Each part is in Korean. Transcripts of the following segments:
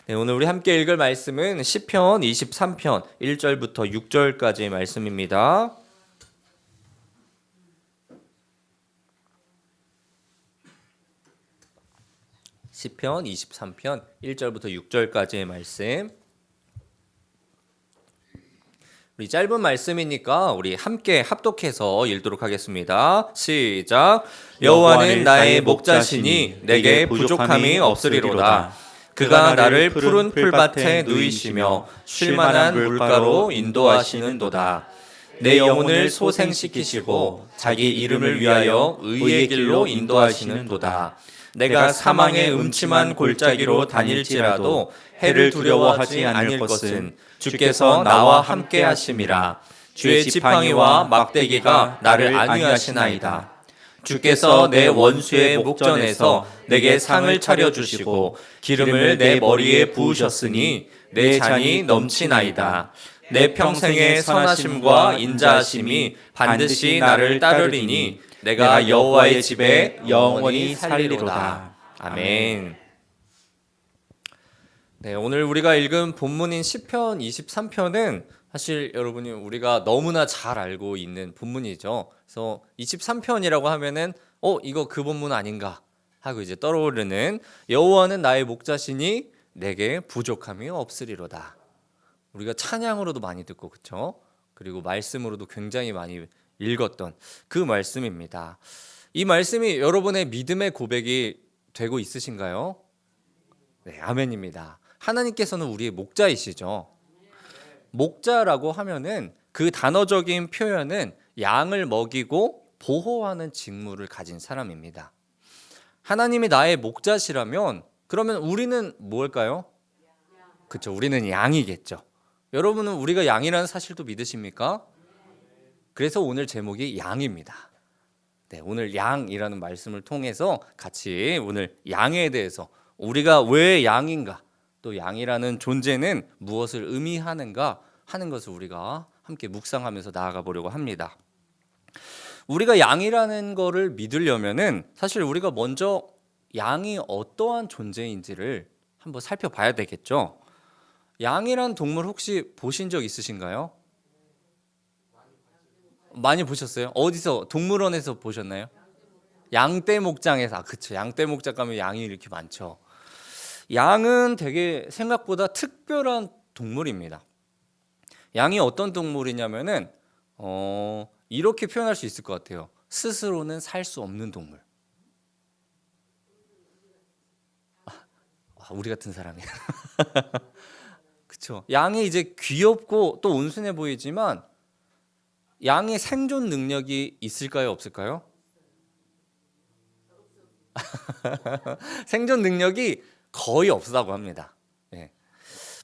네, 오늘 우리 함께 읽을 말씀은 시편 23편 1절부터 6절까지의 말씀입니다. 시편 23편 1절부터 6절까지의 말씀. 우리 짧은 말씀이니까 우리 함께 합독해서 읽도록 하겠습니다. 시작. 여호와는 나의 목자시니 내게 부족함이 없으리로다. 그가 나를 푸른 풀밭에 누이시며 쉴만한 물가로 인도하시는도다. 내 영혼을 소생시키시고 자기 이름을 위하여 의의 길로 인도하시는도다. 내가 사망의 음침한 골짜기로 다닐지라도 해를 두려워하지 않을 것은 주께서 나와 함께 하심이라. 주의 지팡이와 막대기가 나를 안위하시나이다. 주께서 내 원수의 목전에서 내게 상을 차려주시고 기름을 내 머리에 부으셨으니 내 잔이 넘치나이다. 내 평생의 선하심과 인자하심이 반드시 나를 따르리니 내가 여호와의 집에 영원히 살리로다. 아멘. 네, 오늘 우리가 읽은 본문인 시편 23편은 사실 여러분이 우리가 너무나 잘 알고 있는 본문이죠. 그래서 23편이라고 하면은 이거 그 본문 아닌가 하고 이제 떠오르는 여호와는 나의 목자시니 내게 부족함이 없으리로다. 우리가 찬양으로도 많이 듣고 그렇죠? 그리고 말씀으로도 굉장히 많이 읽었던 그 말씀입니다. 이 말씀이 여러분의 믿음의 고백이 되고 있으신가요? 네, 아멘입니다. 하나님께서는 우리의 목자이시죠. 목자라고 하면은 그 단어적인 표현은 양을 먹이고 보호하는 직무를 가진 사람입니다. 하나님이 나의 목자시라면 그러면 우리는 뭘까요? 그렇죠. 우리는 양이겠죠. 여러분은 우리가 양이라는 사실도 믿으십니까? 그래서 오늘 제목이 양입니다. 네, 오늘 양이라는 말씀을 통해서 같이 오늘 양에 대해서 우리가 왜 양인가, 또 양이라는 존재는 무엇을 의미하는가 하는 것을 우리가 함께 묵상하면서 나아가 보려고 합니다. 우리가 양이라는 거를 믿으려면은 사실 우리가 먼저 양이 어떠한 존재인지를 한번 살펴봐야 되겠죠. 양이란 동물 혹시 보신 적 있으신가요? 많이 보셨어요? 어디서? 동물원에서 보셨나요? 양떼 목장에서. 그쵸. 양떼 목장 가면 양이 이렇게 많죠. 양은 되게 생각보다 특별한 동물입니다. 양이 어떤 동물이냐면은 이렇게 표현할 수 있을 것 같아요. 스스로는 살 수 없는 동물. 우리 같은 사람이. 그렇죠. 양이 이제 귀엽고 또 온순해 보이지만 양의 생존 능력이 있을까요, 없을까요? 생존 능력이 거의 없다고 합니다. 예.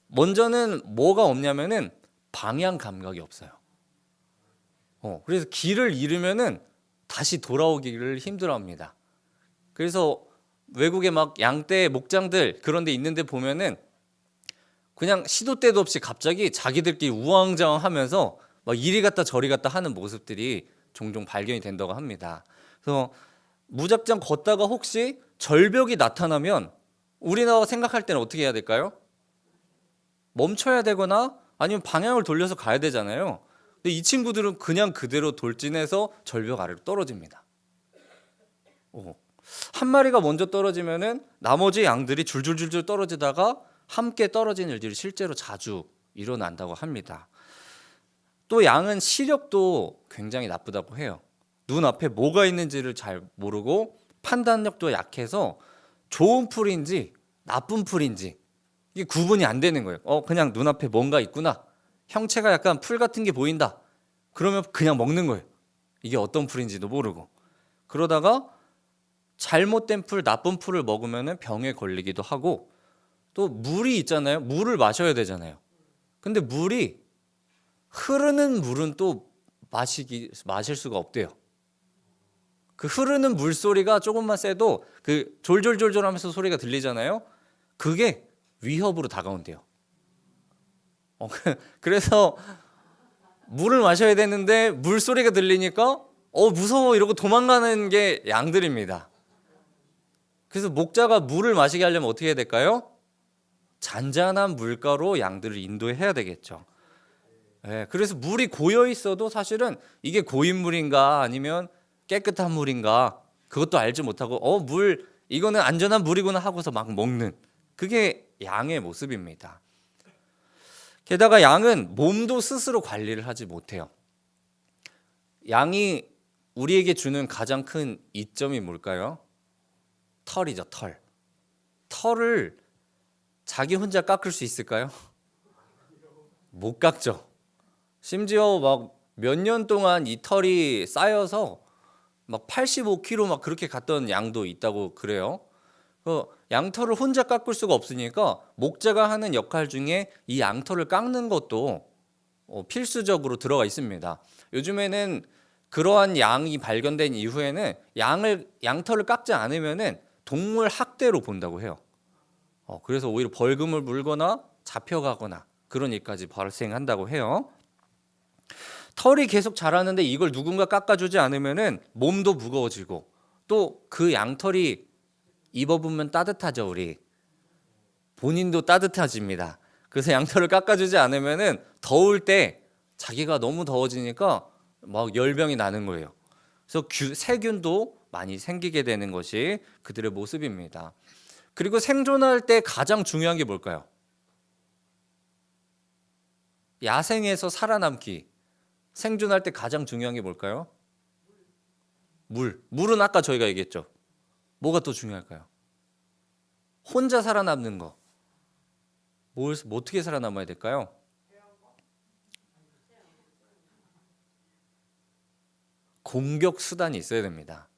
먼저는 뭐가 없냐면은 방향 감각이 없어요. 그래서 길을 잃으면은 다시 돌아오기를 힘들어합니다. 그래서 외국에 막 양떼 목장들 그런 데 있는데 보면은 그냥 시도 때도 없이 갑자기 자기들끼리 우왕좌왕하면서 막 이리 갔다 저리 갔다 하는 모습들이 종종 발견이 된다고 합니다. 그래서 무작정 걷다가 혹시 절벽이 나타나면 우리나라 생각할 때는 어떻게 해야 될까요? 멈춰야 되거나 아니면 방향을 돌려서 가야 되잖아요. 근데 이 친구들은 그냥 그대로 돌진해서 절벽 아래로 떨어집니다. 한 마리가 먼저 떨어지면은 나머지 양들이 줄줄줄줄 떨어지다가 함께 떨어지는 일들이 실제로 자주 일어난다고 합니다. 또 양은 시력도 굉장히 나쁘다고 해요. 눈앞에 뭐가 있는지를 잘 모르고 판단력도 약해서 좋은 풀인지 나쁜 풀인지 이게 구분이 안 되는 거예요. 그냥 눈앞에 뭔가 있구나. 형체가 약간 풀 같은 게 보인다. 그러면 그냥 먹는 거예요. 이게 어떤 풀인지도 모르고. 그러다가 잘못된 풀, 나쁜 풀을 먹으면 병에 걸리기도 하고 또 물이 있잖아요. 물을 마셔야 되잖아요. 근데 흐르는 물은 또 마실 수가 없대요. 그 흐르는 물 소리가 조금만 세도 그 졸졸졸졸 하면서 소리가 들리잖아요. 그게 위협으로 다가온대요. 그래서 물을 마셔야 되는데 물 소리가 들리니까 무서워 이러고 도망가는 게 양들입니다. 그래서 목자가 물을 마시게 하려면 어떻게 해야 될까요? 잔잔한 물가로 양들을 인도해야 되겠죠. 예, 그래서 물이 고여 있어도 사실은 이게 고인 물인가 아니면 깨끗한 물인가 그것도 알지 못하고 물 이거는 안전한 물이구나 하고서 막 먹는 그게 양의 모습입니다. 게다가 양은 몸도 스스로 관리를 하지 못해요. 양이 우리에게 주는 가장 큰 이점이 뭘까요? 털이죠, 털. 털을 자기 혼자 깎을 수 있을까요? 못 깎죠. 심지어 막 몇 년 동안 이 털이 쌓여서 막 85kg 막 그렇게 갔던 양도 있다고 그래요. 그 양털을 혼자 깎을 수가 없으니까 목자가 하는 역할 중에 이 양털을 깎는 것도 필수적으로 들어가 있습니다. 요즘에는 그러한 양이 발견된 이후에는 양털을 깎지 않으면은 동물 학대로 본다고 해요. 그래서 오히려 벌금을 물거나 잡혀가거나 그런 일까지 발생한다고 해요. 털이 계속 자라는데 이걸 누군가 깎아주지 않으면은 몸도 무거워지고 또 그 양털이 입어보면 따뜻하죠. 우리 본인도 따뜻해집니다. 그래서 양털을 깎아주지 않으면은 더울 때 자기가 너무 더워지니까 막 열병이 나는 거예요. 그래서 세균도 많이 생기게 되는 것이 그들의 모습입니다. 그리고 생존할 때 가장 중요한 게 뭘까요? 야생에서 살아남기 생존할 때 가장 중요한 게 뭘까요? 물은 아까 저희가 얘기했죠. 뭐가 또 중요할까요? 혼자 살아남는 거. 뭐 어떻게 살아남아야 될까요? 공격 수단이 있어야 됩니다.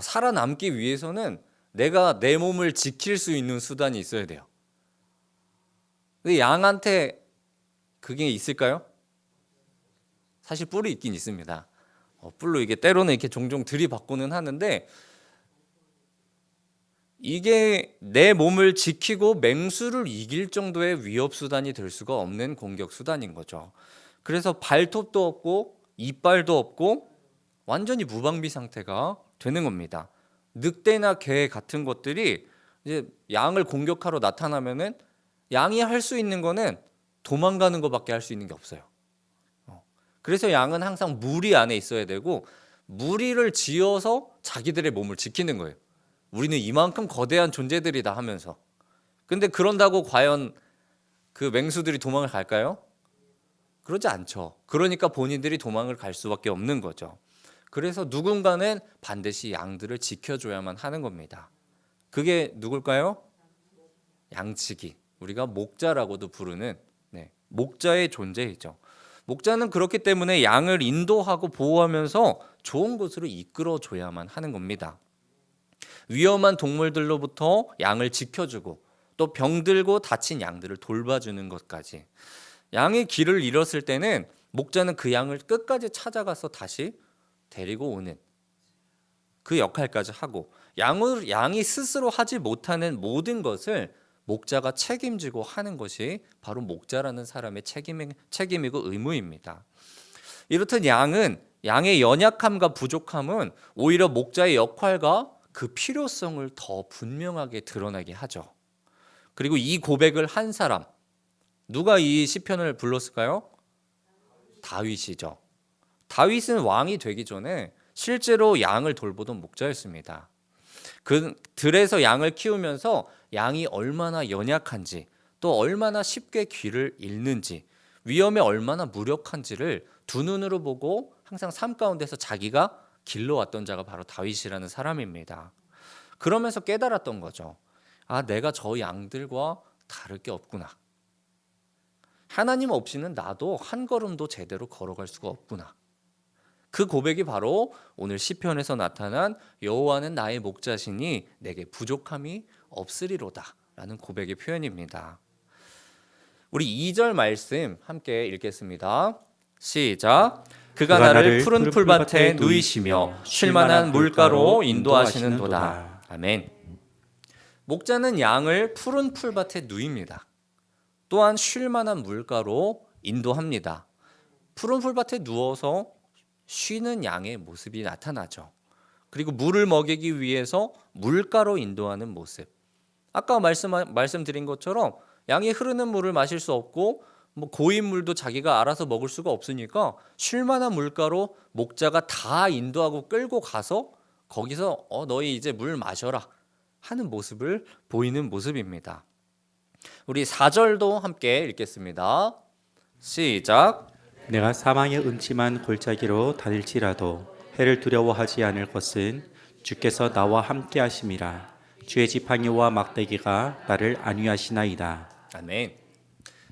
살아남기 위해서는 내가 내 몸을 지킬 수 있는 수단이 있어야 돼요. 근데 양한테 그게 있을까요? 사실 뿔이 있긴 있습니다. 뿔로 이게 때로는 이렇게 종종 들이받고는 하는데 이게 내 몸을 지키고 맹수를 이길 정도의 위협 수단이 될 수가 없는 공격 수단인 거죠. 그래서 발톱도 없고 이빨도 없고 완전히 무방비 상태가 되는 겁니다. 늑대나 개 같은 것들이 이제 양을 공격하러 나타나면은 양이 할 수 있는 거는 도망가는 것밖에 할 수 있는 게 없어요. 그래서 양은 항상 무리 안에 있어야 되고 무리를 지어서 자기들의 몸을 지키는 거예요. 우리는 이만큼 거대한 존재들이다 하면서. 근데 그런다고 과연 그 맹수들이 도망을 갈까요? 그러지 않죠. 그러니까 본인들이 도망을 갈 수밖에 없는 거죠. 그래서 누군가는 반드시 양들을 지켜줘야만 하는 겁니다. 그게 누굴까요? 양치기. 우리가 목자라고도 부르는 목자의 존재이죠. 목자는 그렇기 때문에 양을 인도하고 보호하면서 좋은 곳으로 이끌어줘야만 하는 겁니다. 위험한 동물들로부터 양을 지켜주고 또 병들고 다친 양들을 돌봐주는 것까지. 양이 길을 잃었을 때는 목자는 그 양을 끝까지 찾아가서 다시 데리고 오는 그 역할까지 하고 양이 스스로 하지 못하는 모든 것을 목자가 책임지고 하는 것이 바로 목자라는 사람의 책임이고 의무입니다. 이렇듯 양의 연약함과 부족함은 오히려 목자의 역할과 그 필요성을 더 분명하게 드러나게 하죠. 그리고 이 고백을 한 사람, 누가 이 시편을 불렀을까요? 다윗이죠. 다윗은 왕이 되기 전에 실제로 양을 돌보던 목자였습니다. 그 들에서 양을 키우면서 양이 얼마나 연약한지 또 얼마나 쉽게 귀를 잃는지 위험에 얼마나 무력한지를 두 눈으로 보고 항상 삶 가운데서 자기가 길러왔던 자가 바로 다윗이라는 사람입니다. 그러면서 깨달았던 거죠. 내가 저 양들과 다를 게 없구나. 하나님 없이는 나도 한 걸음도 제대로 걸어갈 수가 없구나. 그 고백이 바로 오늘 시편에서 나타난 여호와는 나의 목자시니 내게 부족함이 없으리로다 라는 고백의 표현입니다. 우리 2절 말씀 함께 읽겠습니다. 시작. 그가 나를 푸른 풀밭에 누이시며 쉴만한 물가로 인도하시는도다. 아멘. 목자는 양을 푸른 풀밭에 누입니다. 또한 쉴만한 물가로 인도합니다. 푸른 풀밭에 누워서 쉬는 양의 모습이 나타나죠. 그리고 물을 먹이기 위해서 물가로 인도하는 모습. 아까 말씀드린 것처럼 양이 흐르는 물을 마실 수 없고 뭐 고인 물도 자기가 알아서 먹을 수가 없으니까 쉴만한 물가로 목자가 다 인도하고 끌고 가서 거기서 너희 이제 물 마셔라 하는 모습을 보이는 모습입니다. 우리 4절도 함께 읽겠습니다. 시작. 내가 사망의 음침한 골짜기로 다닐지라도 해를 두려워하지 않을 것은 주께서 나와 함께 하심이라. 주의 지팡이와 막대기가 나를 안위하시나이다. 아멘.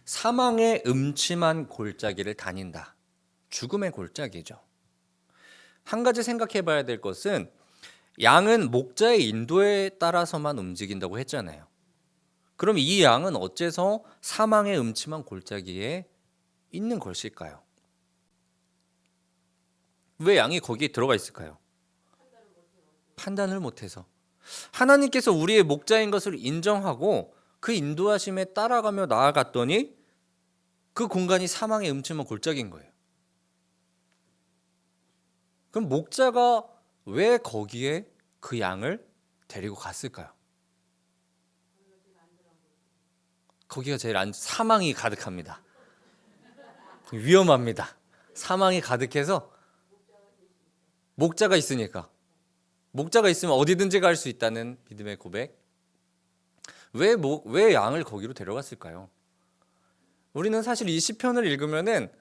사망의 음침한 골짜기를 다닌다. 죽음의 골짜기죠. 한 가지 생각해 봐야 될 것은 양은 목자의 인도에 따라서만 움직인다고 했잖아요. 그럼 이 양은 어째서 사망의 음침한 골짜기에 있는 것일까요? 왜 양이 거기에 들어가 있을까요? 판단을 못해서. 하나님께서 우리의 목자인 것을 인정하고 그 인도하심에 따라가며 나아갔더니 그 공간이 사망의 음침한 골짜기인 거예요. 그럼 목자가 왜 거기에 그 양을 데리고 갔을까요? 거기가 제일 사망이 가득합니다. 위험합니다. 사망이 가득해서 목자가 있으니까. 목자가 있으면 어디든지 갈 수 있다는 믿음의 고백. 왜 양을 거기로 데려갔을까요? 우리는 사실 이 시편을 읽으면은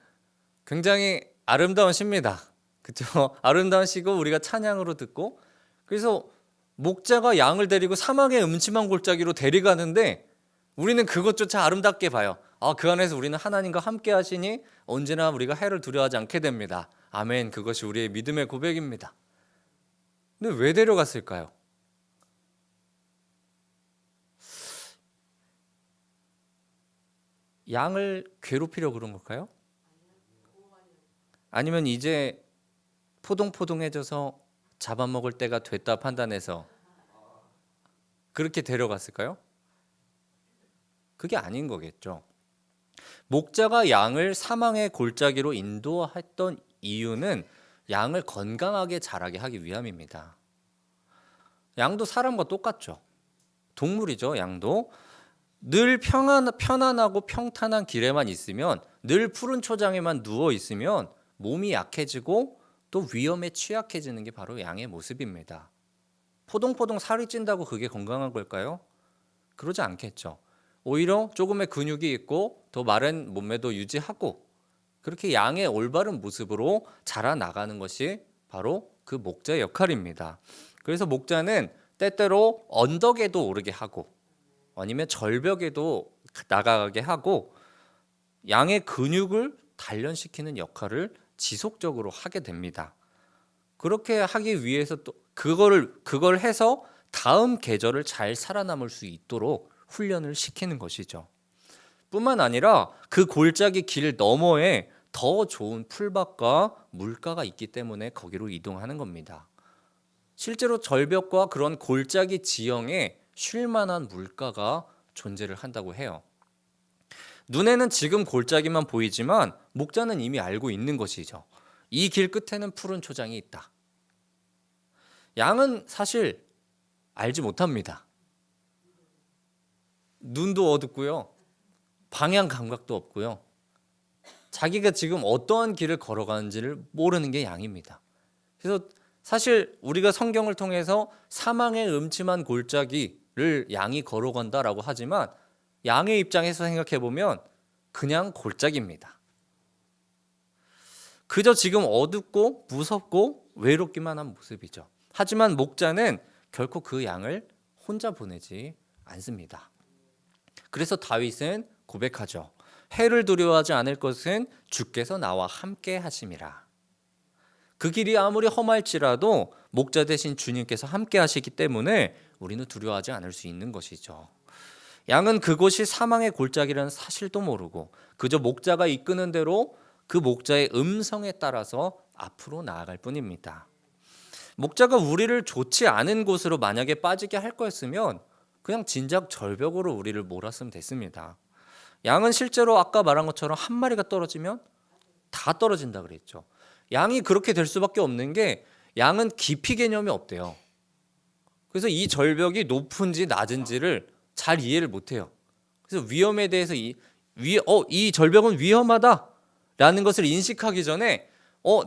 굉장히 아름다운 시입니다. 그렇죠? 아름다운 시고 우리가 찬양으로 듣고 그래서 목자가 양을 데리고 사막의 음침한 골짜기로 데려가는데 우리는 그것조차 아름답게 봐요. 그 안에서 우리는 하나님과 함께 하시니 언제나 우리가 해를 두려워하지 않게 됩니다. 아멘. 그것이 우리의 믿음의 고백입니다. 근데 왜 데려갔을까요? 양을 괴롭히려고 그런 걸까요? 아니면 이제 포동포동해져서 잡아먹을 때가 됐다 판단해서 그렇게 데려갔을까요? 그게 아닌 거겠죠. 목자가 양을 사망의 골짜기로 인도했던 이유는 양을 건강하게 자라게 하기 위함입니다. 양도 사람과 똑같죠. 동물이죠. 양도 늘 편안하고 평탄한 길에만 있으면, 늘 푸른 초장에만 누워 있으면 몸이 약해지고 또 위험에 취약해지는 게 바로 양의 모습입니다. 포동포동 살이 찐다고 그게 건강한 걸까요? 그러지 않겠죠. 오히려 조금의 근육이 있고 더 마른 몸매도 유지하고 그렇게 양의 올바른 모습으로 자라나가는 것이 바로 그 목자의 역할입니다. 그래서 목자는 때때로 언덕에도 오르게 하고 아니면 절벽에도 나가게 하고 양의 근육을 단련시키는 역할을 지속적으로 하게 됩니다. 그렇게 하기 위해서 또 그걸 해서 다음 계절을 잘 살아남을 수 있도록 훈련을 시키는 것이죠. 뿐만 아니라 그 골짜기 길 너머에 더 좋은 풀밭과 물가가 있기 때문에 거기로 이동하는 겁니다. 실제로 절벽과 그런 골짜기 지형에 쉴 만한 물가가 존재를 한다고 해요. 눈에는 지금 골짜기만 보이지만 목자는 이미 알고 있는 것이죠. 이 길 끝에는 푸른 초장이 있다. 양은 사실 알지 못합니다. 눈도 어둡고요. 방향 감각도 없고요. 자기가 지금 어떠한 길을 걸어가는지를 모르는 게 양입니다. 그래서 사실 우리가 성경을 통해서 사망의 음침한 골짜기를 양이 걸어간다라고 하지만 양의 입장에서 생각해 보면 그냥 골짜기입니다. 그저 지금 어둡고 무섭고 외롭기만 한 모습이죠. 하지만 목자는 결코 그 양을 혼자 보내지 않습니다. 그래서 다윗은 고백하죠. 해를 두려워하지 않을 것은 주께서 나와 함께 하심이라. 그 길이 아무리 험할지라도 목자 대신 주님께서 함께 하시기 때문에 우리는 두려워하지 않을 수 있는 것이죠. 양은 그곳이 사망의 골짜기라는 사실도 모르고 그저 목자가 이끄는 대로 그 목자의 음성에 따라서 앞으로 나아갈 뿐입니다. 목자가 우리를 좋지 않은 곳으로 만약에 빠지게 할 거였으면 그냥 진작 절벽으로 우리를 몰았으면 됐습니다. 양은 실제로 아까 말한 것처럼 한 마리가 떨어지면 다 떨어진다 그랬죠. 양이 그렇게 될 수밖에 없는 게 양은 깊이 개념이 없대요. 그래서 이 절벽이 높은지 낮은지를 잘 이해를 못해요. 그래서 위험에 대해서 이 절벽은 위험하다라는 것을 인식하기 전에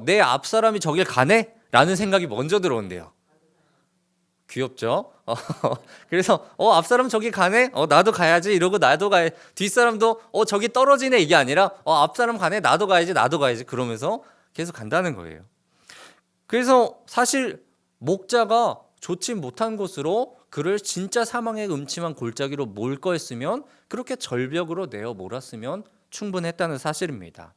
내 앞 사람이 저길 가네? 라는 생각이 먼저 들어온대요. 귀엽죠? 그래서 앞 사람 저기 가네? 나도 가야지 이러고 나도 가야. 뒷사람도 저기 떨어지네 이게 아니라 앞 사람 가네? 나도 가야지 그러면서 계속 간다는 거예요. 그래서 사실 목자가 좋지 못한 곳으로 그를 진짜 사망의 음침한 골짜기로 몰 거였으면 그렇게 절벽으로 내어 몰았으면 충분했다는 사실입니다.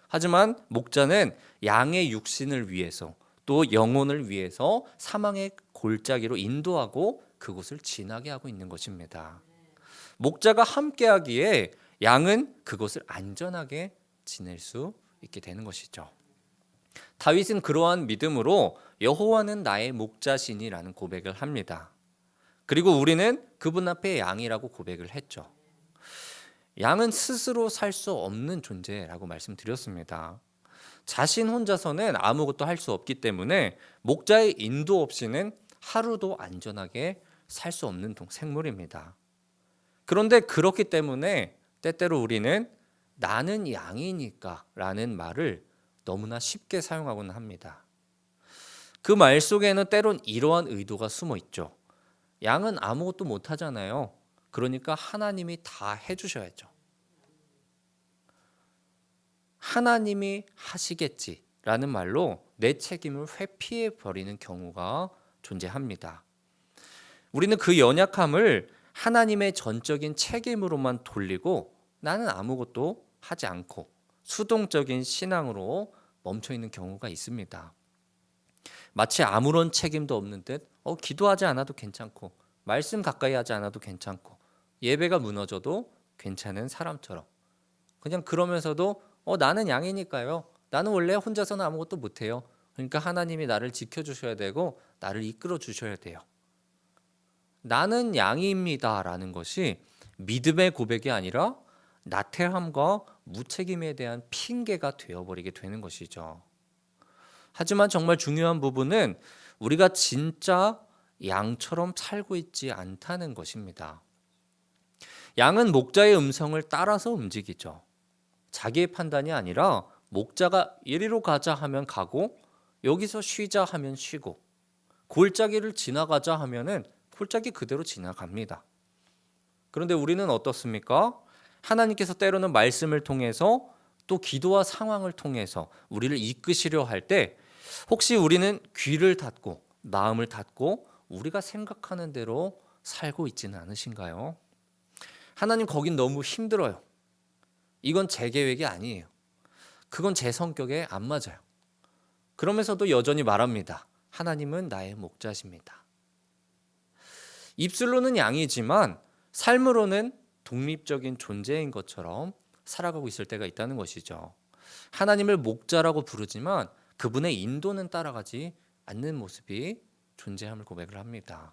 하지만 목자는 양의 육신을 위해서 또 영혼을 위해서 사망의 골짜기로 인도하고 그곳을 지나게 하고 있는 것입니다. 목자가 함께하기에 양은 그곳을 안전하게 지낼 수 있게 되는 것이죠. 다윗은 그러한 믿음으로 여호와는 나의 목자시니라는 고백을 합니다. 그리고 우리는 그분 앞에 양이라고 고백을 했죠. 양은 스스로 살 수 없는 존재라고 말씀드렸습니다. 자신 혼자서는 아무것도 할 수 없기 때문에 목자의 인도 없이는 하루도 안전하게 살 수 없는 생물입니다. 그런데 그렇기 때문에 때때로 우리는 나는 양이니까 라는 말을 너무나 쉽게 사용하곤 합니다. 그 말 속에는 때론 이러한 의도가 숨어 있죠. 양은 아무것도 못하잖아요. 그러니까 하나님이 다 해주셔야죠. 하나님이 하시겠지라는 말로 내 책임을 회피해 버리는 경우가 존재합니다. 우리는 그 연약함을 하나님의 전적인 책임으로만 돌리고 나는 아무것도 하지 않고 수동적인 신앙으로 멈춰 있는 경우가 있습니다. 마치 아무런 책임도 없는 듯 기도하지 않아도 괜찮고 말씀 가까이 하지 않아도 괜찮고 예배가 무너져도 괜찮은 사람처럼 그냥 그러면서도 나는 양이니까요. 나는 원래 혼자서는 아무것도 못해요. 그러니까 하나님이 나를 지켜주셔야 되고 나를 이끌어 주셔야 돼요. 나는 양입니다 라는 것이 믿음의 고백이 아니라 나태함과 무책임에 대한 핑계가 되어버리게 되는 것이죠. 하지만 정말 중요한 부분은 우리가 진짜 양처럼 살고 있지 않다는 것입니다. 양은 목자의 음성을 따라서 움직이죠. 자기의 판단이 아니라 목자가 이리로 가자 하면 가고 여기서 쉬자 하면 쉬고 골짜기를 지나가자 하면은 골짜기 그대로 지나갑니다. 그런데 우리는 어떻습니까? 하나님께서 때로는 말씀을 통해서 또 기도와 상황을 통해서 우리를 이끄시려 할 때 혹시 우리는 귀를 닫고 마음을 닫고 우리가 생각하는 대로 살고 있지는 않으신가요? 하나님 거긴 너무 힘들어요. 이건 제 계획이 아니에요. 그건 제 성격에 안 맞아요. 그러면서도 여전히 말합니다. 하나님은 나의 목자십니다. 입술로는 양이지만 삶으로는 독립적인 존재인 것처럼 살아가고 있을 때가 있다는 것이죠. 하나님을 목자라고 부르지만 그분의 인도는 따라가지 않는 모습이 존재함을 고백을 합니다.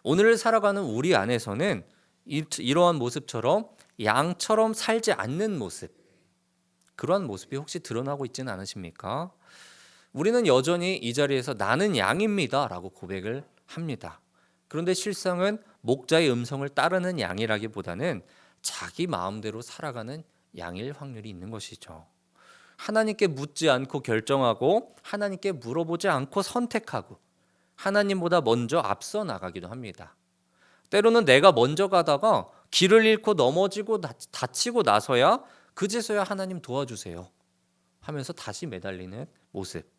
오늘을 살아가는 우리 안에서는 이러한 모습처럼 양처럼 살지 않는 모습, 그러한 모습이 혹시 드러나고 있지는 않으십니까? 우리는 여전히 이 자리에서 나는 양입니다 라고 고백을 합니다. 그런데 실상은 목자의 음성을 따르는 양이라기보다는 자기 마음대로 살아가는 양일 확률이 있는 것이죠. 하나님께 묻지 않고 결정하고 하나님께 물어보지 않고 선택하고 하나님보다 먼저 앞서 나가기도 합니다. 때로는 내가 먼저 가다가 길을 잃고 넘어지고 다치고 나서야 그제서야 하나님 도와주세요 하면서 다시 매달리는 모습.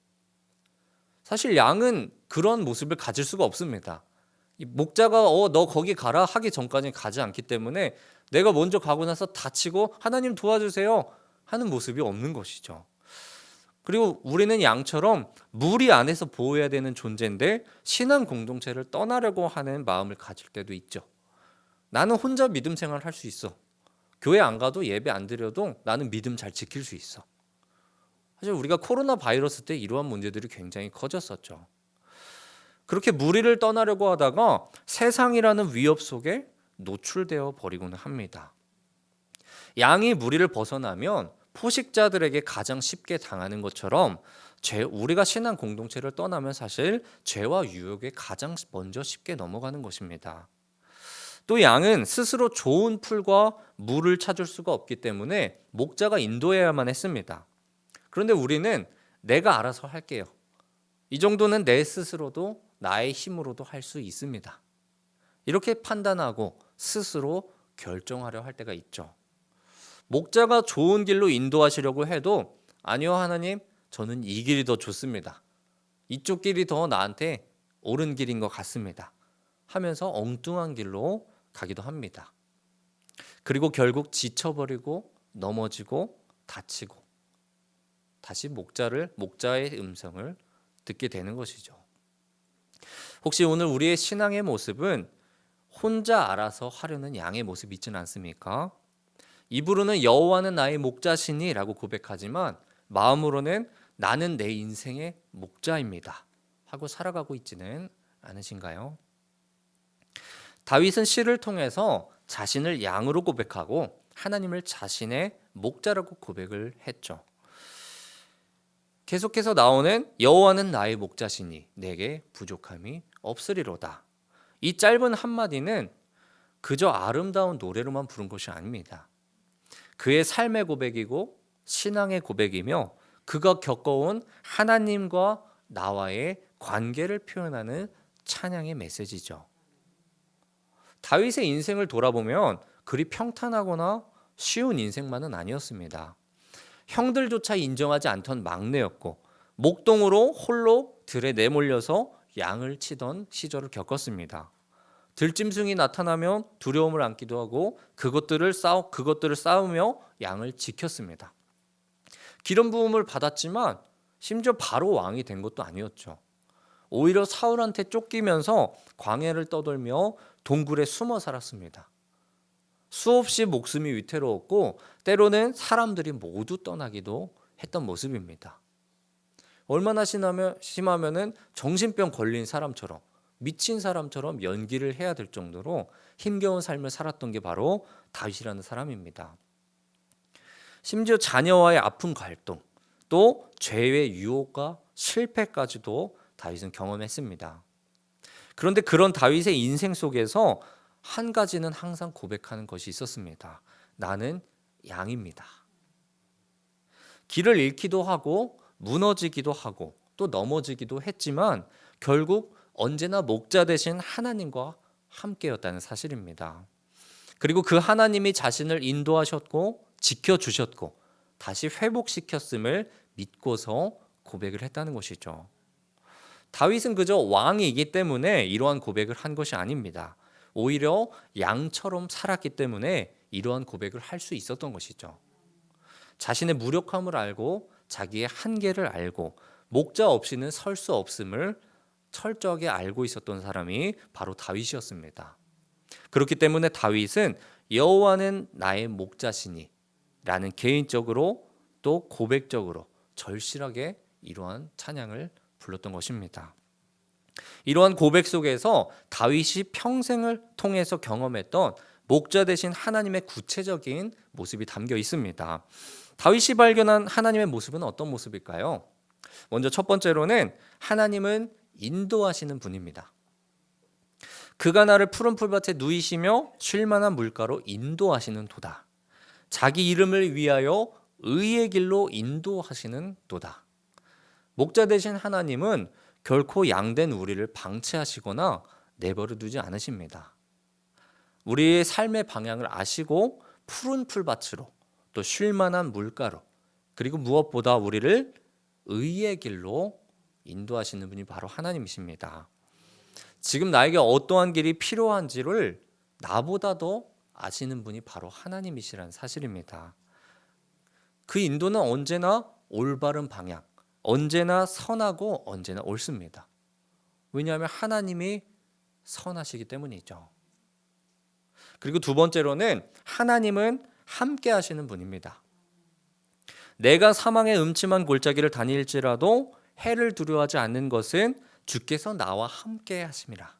사실 양은 그런 모습을 가질 수가 없습니다. 목자가 너 거기 가라 하기 전까지 가지 않기 때문에 내가 먼저 가고 나서 다치고 하나님 도와주세요 하는 모습이 없는 것이죠. 그리고 우리는 양처럼 무리 안에서 보호해야 되는 존재인데 신앙 공동체를 떠나려고 하는 마음을 가질 때도 있죠. 나는 혼자 믿음 생활 할 수 있어. 교회 안 가도 예배 안 드려도 나는 믿음 잘 지킬 수 있어. 사실 우리가 코로나 바이러스 때 이러한 문제들이 굉장히 커졌었죠. 그렇게 무리를 떠나려고 하다가 세상이라는 위협 속에 노출되어 버리고는 합니다. 양이 무리를 벗어나면 포식자들에게 가장 쉽게 당하는 것처럼 우리가 신앙 공동체를 떠나면 사실 죄와 유혹에 가장 먼저 쉽게 넘어가는 것입니다. 또 양은 스스로 좋은 풀과 물을 찾을 수가 없기 때문에 목자가 인도해야만 했습니다. 그런데 우리는 내가 알아서 할게요. 이 정도는 내 스스로도 나의 힘으로도 할 수 있습니다. 이렇게 판단하고 스스로 결정하려 할 때가 있죠. 목자가 좋은 길로 인도하시려고 해도 아니요 하나님, 저는 이 길이 더 좋습니다. 이쪽 길이 더 나한테 옳은 길인 것 같습니다. 하면서 엉뚱한 길로 가기도 합니다. 그리고 결국 지쳐버리고 넘어지고 다치고 다시 목자의 음성을 듣게 되는 것이죠. 혹시 오늘 우리의 신앙의 모습은 혼자 알아서 하려는 양의 모습이 있지는 않습니까? 입으로는 여호와는 나의 목자시니 라고 고백하지만 마음으로는 나는 내 인생의 목자입니다 하고 살아가고 있지는 않으신가요? 다윗은 시를 통해서 자신을 양으로 고백하고 하나님을 자신의 목자라고 고백을 했죠. 계속해서 나오는 여호와는 나의 목자시니 내게 부족함이 없으리로다. 이 짧은 한마디는 그저 아름다운 노래로만 부른 것이 아닙니다. 그의 삶의 고백이고 신앙의 고백이며 그가 겪어온 하나님과 나와의 관계를 표현하는 찬양의 메시지죠. 다윗의 인생을 돌아보면 그리 평탄하거나 쉬운 인생만은 아니었습니다. 형들조차 인정하지 않던 막내였고 목동으로 홀로 들에 내몰려서 양을 치던 시절을 겪었습니다. 들짐승이 나타나면 두려움을 안기도 하고 그것들을 싸우며 양을 지켰습니다. 기름 부음을 받았지만 심지어 바로 왕이 된 것도 아니었죠. 오히려 사울한테 쫓기면서 광야를 떠돌며 동굴에 숨어 살았습니다. 수없이 목숨이 위태로웠고 때로는 사람들이 모두 떠나기도 했던 모습입니다. 얼마나 심하면은 정신병 걸린 사람처럼 미친 사람처럼 연기를 해야 될 정도로 힘겨운 삶을 살았던 게 바로 다윗이라는 사람입니다. 심지어 자녀와의 아픈 갈등, 또 죄의 유혹과 실패까지도 다윗은 경험했습니다. 그런데 그런 다윗의 인생 속에서 한 가지는 항상 고백하는 것이 있었습니다. 나는 양입니다. 길을 잃기도 하고 무너지기도 하고 또 넘어지기도 했지만 결국 언제나 목자 되신 하나님과 함께였다는 사실입니다. 그리고 그 하나님이 자신을 인도하셨고 지켜주셨고 다시 회복시켰음을 믿고서 고백을 했다는 것이죠. 다윗은 그저 왕이기 때문에 이러한 고백을 한 것이 아닙니다. 오히려 양처럼 살았기 때문에 이러한 고백을 할 수 있었던 것이죠. 자신의 무력함을 알고 자기의 한계를 알고 목자 없이는 설 수 없음을 철저하게 알고 있었던 사람이 바로 다윗이었습니다. 그렇기 때문에 다윗은 여호와는 나의 목자시니 라는 개인적으로 또 고백적으로 절실하게 이러한 찬양을 불렀던 것입니다. 이러한 고백 속에서 다윗이 평생을 통해서 경험했던 목자 되신 하나님의 구체적인 모습이 담겨 있습니다. 다윗이 발견한 하나님의 모습은 어떤 모습일까요? 먼저 첫 번째로는 하나님은 인도하시는 분입니다. 그가 나를 푸른 풀밭에 누이시며 쉴 만한 물가로 인도하시는 도다. 자기 이름을 위하여 의의 길로 인도하시는 도다. 목자 되신 하나님은 결코 양된 우리를 방치하시거나 내버려 두지 않으십니다. 우리의 삶의 방향을 아시고 푸른 풀밭으로 또 쉴 만한 물가로 그리고 무엇보다 우리를 의의 길로 인도하시는 분이 바로 하나님이십니다. 지금 나에게 어떠한 길이 필요한지를 나보다도 아시는 분이 바로 하나님이시라는 사실입니다. 그 인도는 언제나 올바른 방향, 언제나 선하고 언제나 옳습니다. 왜냐하면 하나님이 선하시기 때문이죠. 그리고 두 번째로는 하나님은 함께 하시는 분입니다. 내가 사망의 음침한 골짜기를 다닐지라도 해를 두려워하지 않는 것은 주께서 나와 함께 하심이라.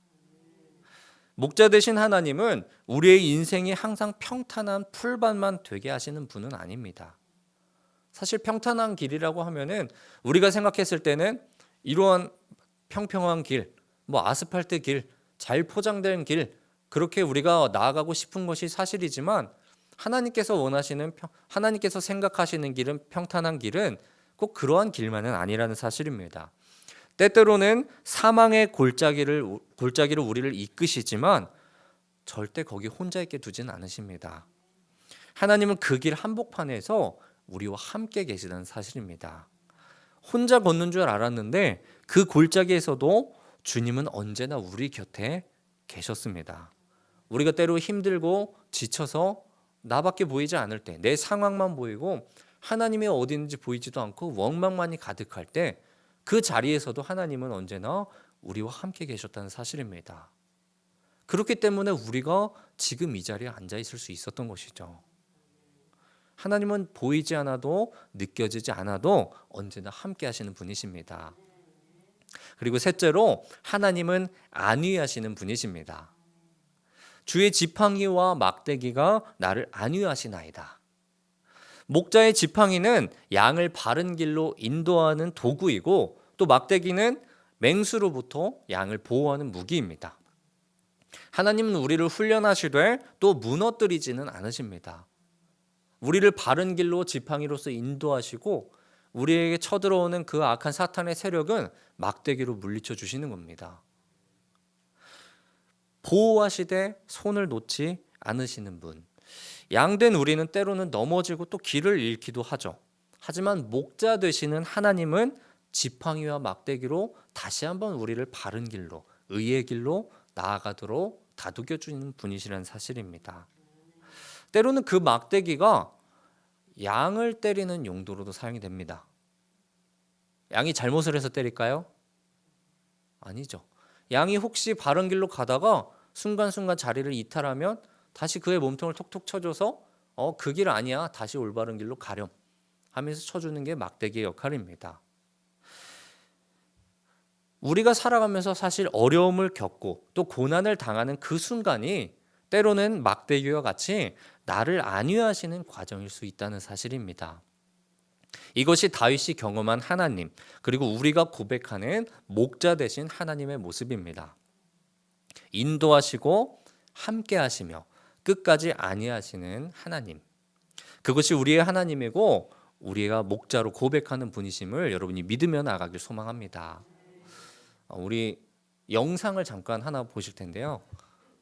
목자 되신 하나님은 우리의 인생이 항상 평탄한 풀밭만 되게 하시는 분은 아닙니다. 사실 평탄한 길이라고 하면은 우리가 생각했을 때는 이러한 평평한 길, 아스팔트 길, 잘 포장된 길, 그렇게 우리가 나아가고 싶은 것이 사실이지만 하나님께서 생각하시는 길은 평탄한 길은 꼭 그러한 길만은 아니라는 사실입니다. 때때로는 사망의 골짜기로 우리를 이끄시지만 절대 거기 혼자 있게 두진 않으십니다. 하나님은 그 길 한복판에서 우리와 함께 계시다는 사실입니다. 혼자 걷는 줄 알았는데 그 골짜기에서도 주님은 언제나 우리 곁에 계셨습니다. 우리가 때로 힘들고 지쳐서 나밖에 보이지 않을 때, 내 상황만 보이고 하나님이 어디 있는지 보이지도 않고 원망만이 가득할 때 그 자리에서도 하나님은 언제나 우리와 함께 계셨다는 사실입니다. 그렇기 때문에 우리가 지금 이 자리에 앉아 있을 수 있었던 것이죠. 하나님은 보이지 않아도 느껴지지 않아도 언제나 함께 하시는 분이십니다. 그리고 셋째로 하나님은 안위하시는 분이십니다. 주의 지팡이와 막대기가 나를 안위하시나이다. 목자의 지팡이는 양을 바른 길로 인도하는 도구이고 또 막대기는 맹수로부터 양을 보호하는 무기입니다. 하나님은 우리를 훈련하시되 또 무너뜨리지는 않으십니다. 우리를 바른 길로 지팡이로서 인도하시고 우리에게 쳐들어오는 그 악한 사탄의 세력은 막대기로 물리쳐 주시는 겁니다. 보호하시되 손을 놓지 않으시는 분. 양된 우리는 때로는 넘어지고 또 길을 잃기도 하죠. 하지만 목자 되시는 하나님은 지팡이와 막대기로 다시 한번 우리를 바른 길로, 의의 길로 나아가도록 다독여 주는 분이시라는 사실입니다. 때로는 그 막대기가 양을 때리는 용도로도 사용이 됩니다. 양이 잘못을 해서 때릴까요? 아니죠. 양이 혹시 바른 길로 가다가 순간순간 자리를 이탈하면 다시 그의 몸통을 톡톡 쳐줘서 그 길 아니야, 다시 올바른 길로 가렴 하면서 쳐주는 게 막대기의 역할입니다. 우리가 살아가면서 사실 어려움을 겪고 또 고난을 당하는 그 순간이 때로는 막대기와 같이 나를 안위하시는 과정일 수 있다는 사실입니다. 이것이 다윗이 경험한 하나님, 그리고 우리가 고백하는 목자 되신 하나님의 모습입니다. 인도하시고 함께 하시며 끝까지 안위하시는 하나님, 그것이 우리의 하나님이고 우리가 목자로 고백하는 분이심을 여러분이 믿으며 나가길 소망합니다. 우리 영상을 잠깐 하나 보실 텐데요.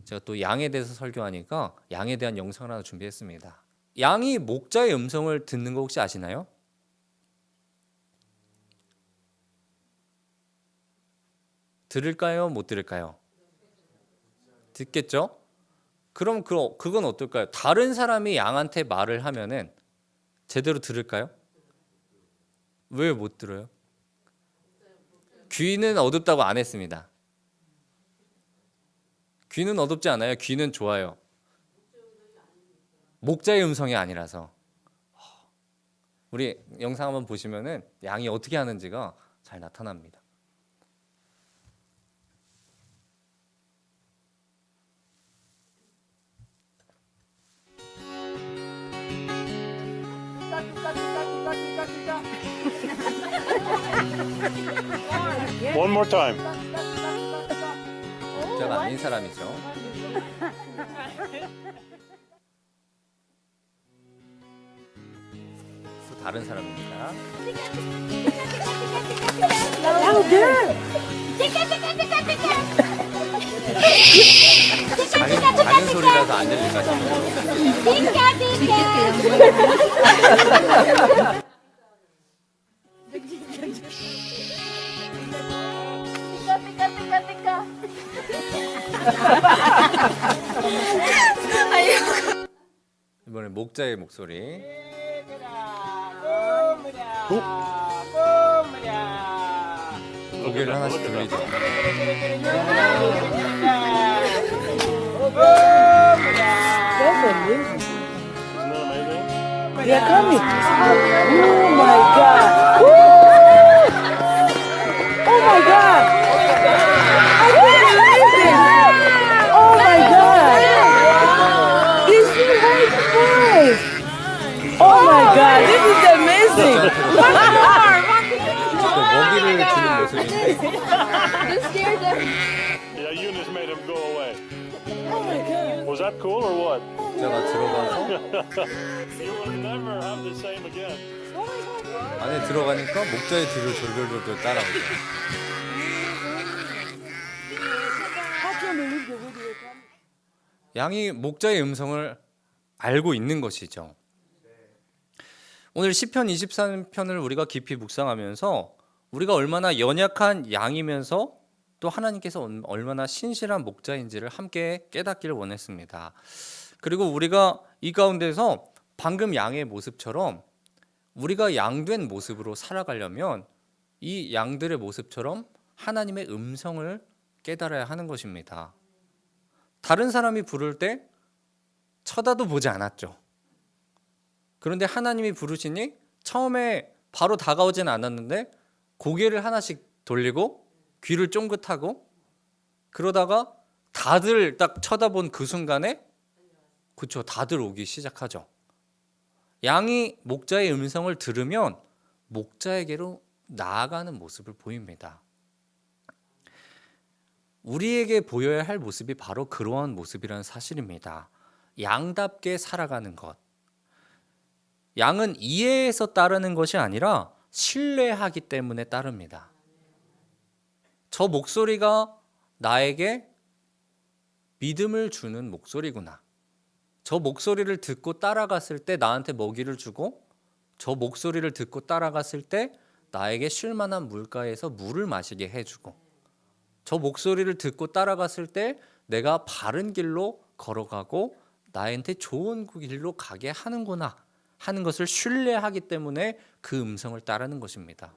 제가 또 양에 대해서 설교하니까 양에 대한 영상을 하나 준비했습니다. 양이 목자의 음성을 듣는 거 혹시 아시나요? 들을까요? 못 들을까요? 듣겠죠? 그럼 그건 어떨까요? 다른 사람이 양한테 말을 하면은 제대로 들을까요? 왜 못 들어요? 귀는 어둡다고 안 했습니다. 귀는 어둡지 않아요. 귀는 좋아요. 목자의 음성이 아니라서. 우리 영상 한번 보시면은 양이 어떻게 하는지가 잘 나타납니다. One more time. 목자가 아닌 사람이죠. 또 다른 사람입니다. 작은 소리라서 안 들릴까 싶어요. 이번에 목자의 목소리. 고개를 하나씩 돌리죠. Isn't that amazing? They are coming. Oh my God. Woo! Oh my God. I can't believe it. Oh my God. This is my voice. Oh my God. This is amazing. 먹이를 주는 모습인데 Yeah, Eunice made him go away. Oh my Was that cool or what? 목자가 들어가서 You will never have the same again. 안에 들어가니까 목자의 뒤를 졸졸졸 따라오죠. I can't believe the video coming. 양이 목자의 음성을 알고 있는 것이죠. 오늘 시편 23편을 우리가 깊이 묵상하면서 우리가 얼마나 연약한 양이면서 또 하나님께서 얼마나 신실한 목자인지를 함께 깨닫기를 원했습니다. 그리고 우리가 이 가운데서 방금 양의 모습처럼 우리가 양된 모습으로 살아가려면 이 양들의 모습처럼 하나님의 음성을 깨달아야 하는 것입니다. 다른 사람이 부를 때 쳐다도 보지 않았죠. 그런데 하나님이 부르시니 처음에 바로 다가오진 않았는데 고개를 하나씩 돌리고 귀를 쫑긋하고 그러다가 다들 딱 쳐다본 그 순간에 그렇죠. 다들 오기 시작하죠. 양이 목자의 음성을 들으면 목자에게로 나아가는 모습을 보입니다. 우리에게 보여야 할 모습이 바로 그러한 모습이라는 사실입니다. 양답게 살아가는 것. 양은 이해해서 따르는 것이 아니라 신뢰하기 때문에 따릅니다. 저 목소리가 나에게 믿음을 주는 목소리구나. 저 목소리를 듣고 따라갔을 때 나한테 먹이를 주고 저 목소리를 듣고 따라갔을 때 나에게 쉴만한 물가에서 물을 마시게 해주고 저 목소리를 듣고 따라갔을 때 내가 바른 길로 걸어가고 나한테 좋은 길로 가게 하는구나 하는 것을 신뢰하기 때문에 그 음성을 따르는 것입니다.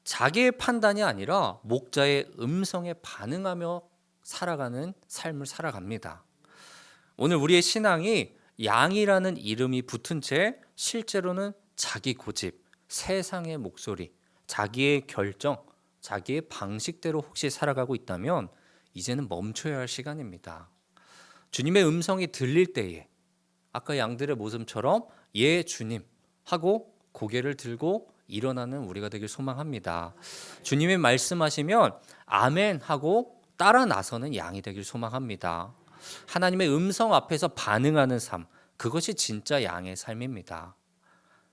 자기의 판단이 아니라 목자의 음성에 반응하며 살아가는 삶을 살아갑니다. 오늘 우리의 신앙이 양이라는 이름이 붙은 채 실제로는 자기 고집, 세상의 목소리, 자기의 결정, 자기의 방식대로 혹시 살아가고 있다면 이제는 멈춰야 할 시간입니다. 주님의 음성이 들릴 때에 아까 양들의 모습처럼 예 주님 하고 고개를 들고 일어나는 우리가 되길 소망합니다. 주님이 말씀하시면 아멘 하고 따라 나서는 양이 되길 소망합니다. 하나님의 음성 앞에서 반응하는 삶, 그것이 진짜 양의 삶입니다.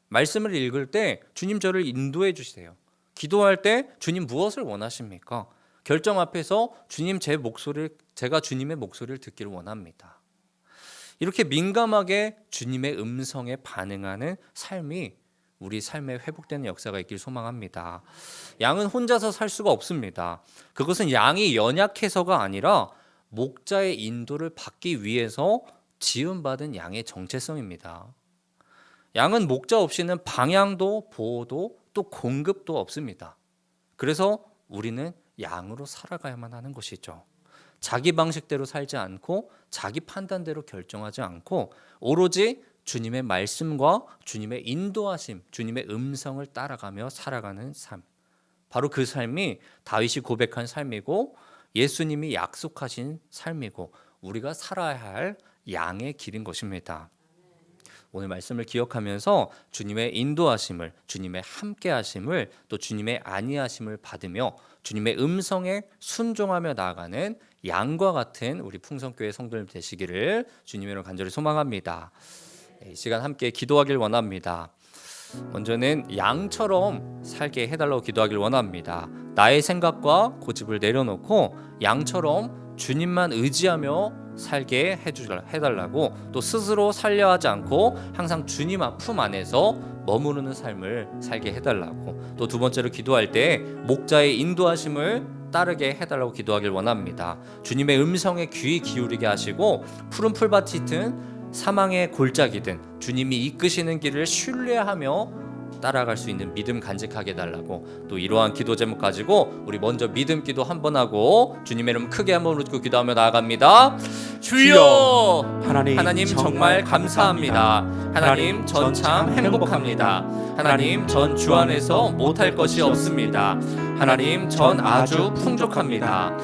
말씀을 읽을 때 주님 저를 인도해 주세요. 기도할 때 주님 무엇을 원하십니까? 결정 앞에서 주님 제가 주님의 목소리를 듣기를 원합니다. 이렇게 민감하게 주님의 음성에 반응하는 삶이 우리 삶에 회복되는 역사가 있길 소망합니다. 양은 혼자서 살 수가 없습니다. 그것은 양이 연약해서가 아니라 목자의 인도를 받기 위해서 지음받은 양의 정체성입니다. 양은 목자 없이는 방향도 보호도 또 공급도 없습니다. 그래서 우리는 양으로 살아가야만 하는 것이죠. 자기 방식대로 살지 않고 자기 판단대로 결정하지 않고 오로지 주님의 말씀과 주님의 인도하심, 주님의 음성을 따라가며 살아가는 삶. 바로 그 삶이 다윗이 고백한 삶이고 예수님이 약속하신 삶이고 우리가 살아야 할 양의 길인 것입니다. 오늘 말씀을 기억하면서 주님의 인도하심을, 주님의 함께하심을, 또 주님의 안위하심을 받으며 주님의 음성에 순종하며 나아가는 양과 같은 우리 풍성교회 성도님 되시기를 주님으로 간절히 소망합니다. 이 시간 함께 기도하길 원합니다. 먼저는 양처럼 살게 해달라고 기도하길 원합니다. 나의 생각과 고집을 내려놓고 양처럼 주님만 의지하며 살게 해달라고, 또 스스로 살려 하지 않고 항상 주님 품 안에서 머무르는 삶을 살게 해달라고, 또 두 번째로 기도할 때 목자의 인도하심을 따르게 해달라고 기도하길 원합니다. 주님의 음성에 귀 기울이게 하시고 푸른 풀밭이든 사망의 골짜기든 주님이 이끄시는 길을 신뢰하며 따라갈 수 있는 믿음 간직하게 해달라고, 또 이러한 기도 제목 가지고 우리 먼저 믿음 기도 한번 하고 주님의 이름 크게 한번 부르고 기도하며 나아갑니다. 주여, 하나님 정말 감사합니다. 하나님 전 참 행복합니다. 하나님 전 주 안에서 못할 것이 없습니다. 하나님 전 아주 풍족합니다.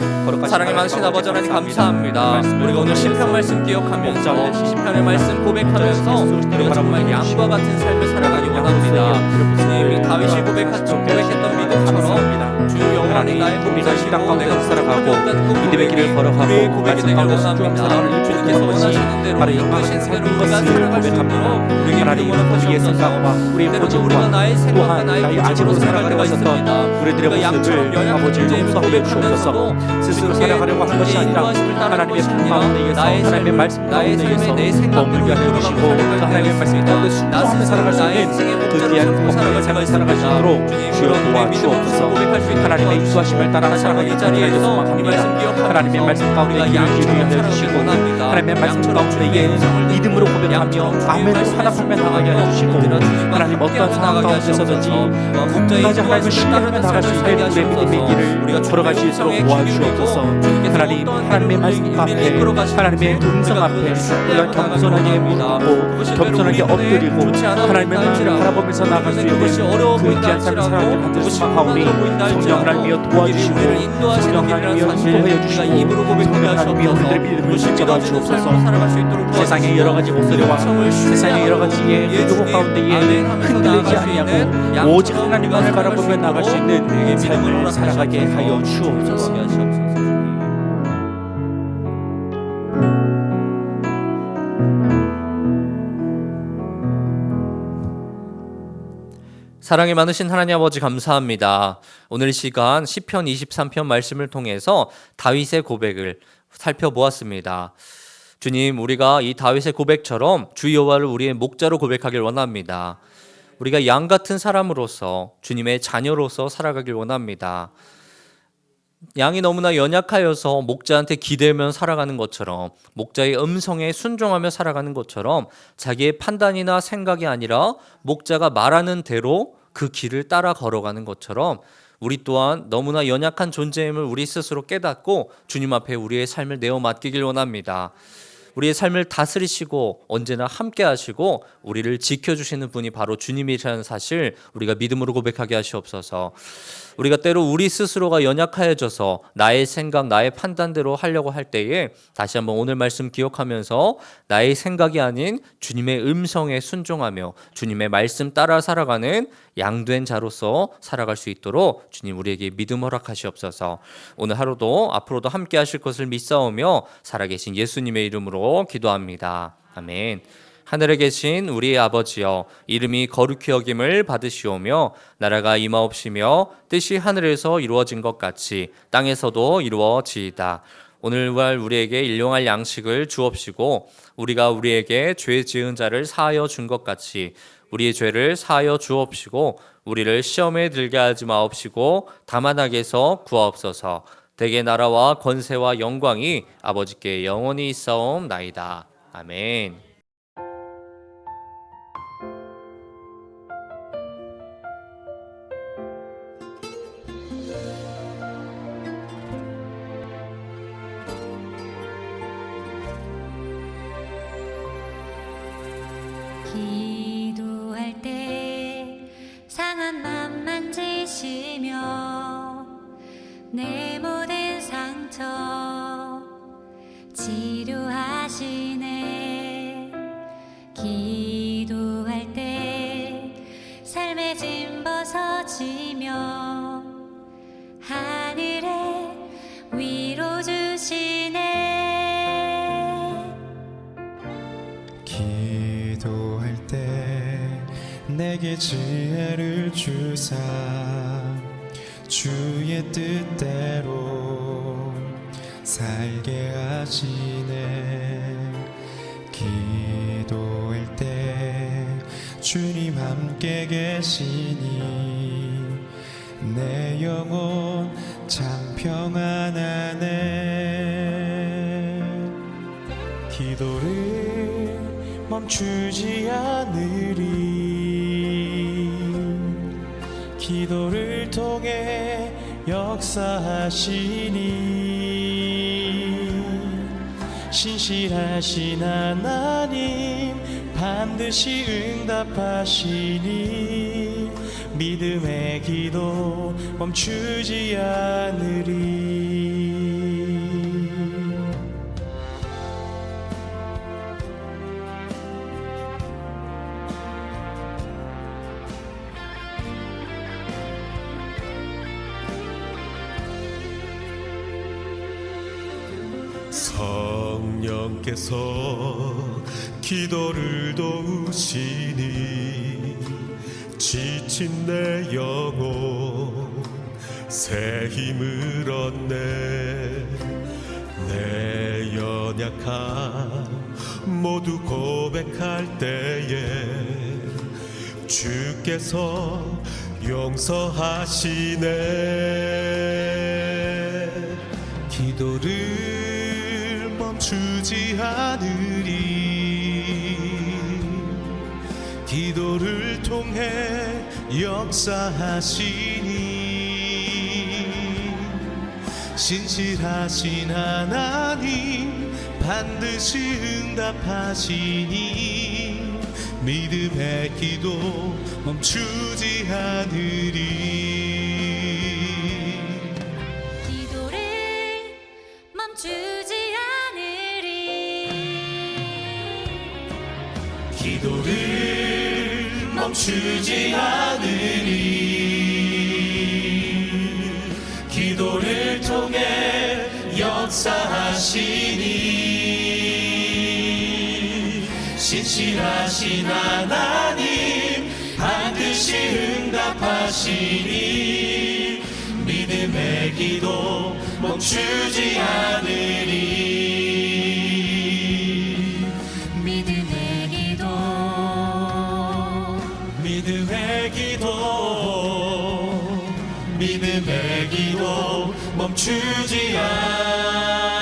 사랑의 많으신 아버지 하나님 감사합니다. 우리가 오늘 시편 말씀 기억하면서 시편의 말씀 고백하면서 우리가 정말 양과 같은 삶을 살아가기 원합니다. 주님이 다윗이 고백했던 믿음처럼 주여 하나님 우리가 이 땅 가운데서 살아가고 믿음의 길을 걸어가고 말씀 가운데 순종하며 살아가는 주님께서 것이 바로 영광하신 삶인 것을 고백합니다. 하나님 우리의 생각과 우리의 고집과 또한 나의 아직으로 살아가려고 했었던 우리들의 모습을 아버지 용서하여 주옵소서. 스스로 살아가려고 하는 것이 아니라 하나님의 품 가운데 의해서 하나님의 말씀 가운데 의해서 더 물려내 주시고 그 하나님의 말씀 가운데 순종하며 살아갈 수 있는 그 귀한 복된 삶을 살아갈 수 있도록 주여 도와주옵소서. 하나님의 인도하심을 따라 살아가는 자리에서 소망합니다. 하나님의 말씀 가운데 귀를 기울여 주시고 하나님의 말씀 가운데에 믿음으로 고백하며 아멘으로 화답하며 나가게 해주시고 하나님 어떤 상황 가운데서든지 끝까지 하나님을 신뢰하며 나갈 수 있는 우리의 믿음의 길을 걸어갈 수 있도록 도와주옵소서. 하나님 하나님의 말씀 앞에 하나님의 음성 앞에 우리가 겸손하게 묻고 겸손하게 엎드리고 하나님의 말씀을 바라보면서 나갈 수 있는 그 귀한 삶을 살아가게 만들 소망하오니 성령 하나님이여 도와주시고 성령 하나님이여 인도하여 주시고 성령 하나님이여 우리들의 믿음을 붙잡아 주옵소서. 세상의 여러 가지 목소리와 세상의 여러 가지의 유혹 가운데에 흔들리지 아니하고 오직 하나님만을 바라보며 나갈 수 있는 삶을 살아가게 하여 주옵소서. 사랑이 많으신 하나님 아버지 감사합니다. 오늘 시간 시편 23편 말씀을 통해서 다윗의 고백을 살펴보았습니다. 주님, 우리가 이 다윗의 고백처럼 주 여호와를 우리의 목자로 고백하길 원합니다. 우리가 양 같은 사람으로서 주님의 자녀로서 살아가길 원합니다. 양이 너무나 연약하여서 목자한테 기대면 살아가는 것처럼, 목자의 음성에 순종하며 살아가는 것처럼 자기의 판단이나 생각이 아니라 목자가 말하는 대로 그 길을 따라 걸어가는 것처럼 우리 또한 너무나 연약한 존재임을 우리 스스로 깨닫고 주님 앞에 우리의 삶을 내어 맡기길 원합니다. 우리의 삶을 다스리시고 언제나 함께 하시고 우리를 지켜주시는 분이 바로 주님이라는 사실 우리가 믿음으로 고백하게 하시옵소서. 우리가 때로 우리 스스로가 연약해져서 나의 생각, 나의 판단대로 하려고 할 때에 다시 한번 오늘 말씀 기억하면서 나의 생각이 아닌 주님의 음성에 순종하며 주님의 말씀 따라 살아가는 양된 자로서 살아갈 수 있도록 주님 우리에게 믿음 허락하시옵소서. 오늘 하루도 앞으로도 함께 하실 것을 믿사오며 살아계신 예수님의 이름으로 기도합니다. 아멘. 하늘에 계신 우리의 아버지여, 이름이 거룩히 여김을 받으시오며 나라가 임하옵시며 뜻이 하늘에서 이루어진 것 같이 땅에서도 이루어지이다. 오늘날 우리에게 일용할 양식을 주옵시고 우리가 우리에게 죄 지은 자를 사하여 준 것 같이 우리의 죄를 사하여 주옵시고 우리를 시험에 들게 하지 마옵시고 다만 악에서 구하옵소서. 대개 나라와 권세와 영광이 아버지께 영원히 있사옵나이다. 아멘. 기도할 때 상한 맘 만지시며 내 모든 상처 치료하시네. 기도할 때 삶의 짐 벗어지며 하늘에 위로 주시네. 기도할 때 내게 지혜를 주사 주의 뜻대로 살게 하시네. 기도할 때 주님 함께 계시니 내 영혼 참 평안하네. 기도를 멈추지 않으리. 기도를 통해 역사하시니 신실하신 하나님 반드시 응답하시니 믿음의 기도 멈추지 않으리. 성령께서 기도를 도우시니 지친 내 영혼 새 힘을 얻네. 내 연약함 모두 고백할 때에 주께서 용서하시네. 기도를 멈추지 않으리. 기도를 통해 역사하시니 신실하신 하나님 반드시 응답하시니 믿음의 기도 멈추지 않으리. 기도를 멈추지 않으리. 기도를 멈추지 않으리. 기도를 통해 역사하시니 신실하신 하나님 반드시 응답하시니 믿음의 기도 멈추지 않으리. 믿음의 기도 믿음의 기도 믿음의 기도 멈추지 않으리.